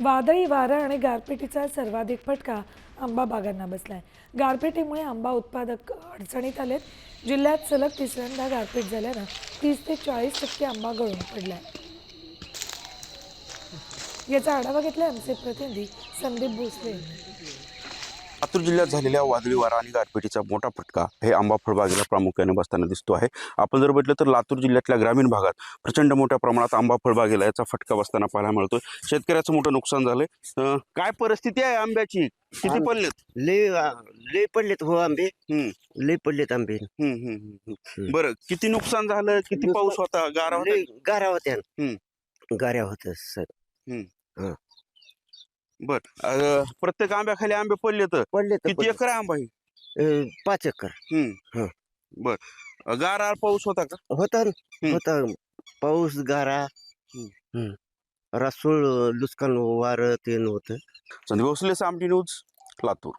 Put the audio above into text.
वादळी वारा आणि गारपिटीचा सर्वाधिक फटका आंबा बागांना बसलाय. गारपिटीमुळे आंबा उत्पादक अडचणीत आलेत. जिल्ह्यात सलग तिसऱ्यांदा गारपीट झाल्यानं 30 ते 40% आंबा गळून पडलाय. याचा आढावा घेतला आमचे प्रतिनिधी संदीप भोसले यांनी. लातूर जिल्ह्यात झालेल्या वादळी वारा आणि गारपिटीचा मोठा फटका हे आंबा फळबागेला प्रामुख्याने बसताना दिसतो आहे. आपण जर बघितलं तर लातूर जिल्ह्यातल्या ग्रामीण भागात प्रचंड मोठ्या प्रमाणात आंबा फळबागेला याचा फटका बसताना पाहायला मिळतोय. शेतकऱ्याचं मोठं नुकसान झालंय. काय परिस्थिती आहे आंब्याची? किती पडलेत? लय पडलेत हो आंबे. हम्म लय पडलेत आंबे. हम्म हम्म हम्म. बरं, किती नुकसान झालं? किती पाऊस होता? गारा होता? लय गारा होत्या. हम्म. गाऱ्या होत्या सर. बर, प्रत्येक आंब्याखाली आंबे पडले तर पडले तर किती एकर आहे आंबा ही? 5 एकर हम्म. हं. बर, गारा पाऊस होता का? होता. होता पाऊस गारा. रासूळ लुस्कान वारं ते होतं. संदीप भोसले, सामटी न्यूज, लातूर.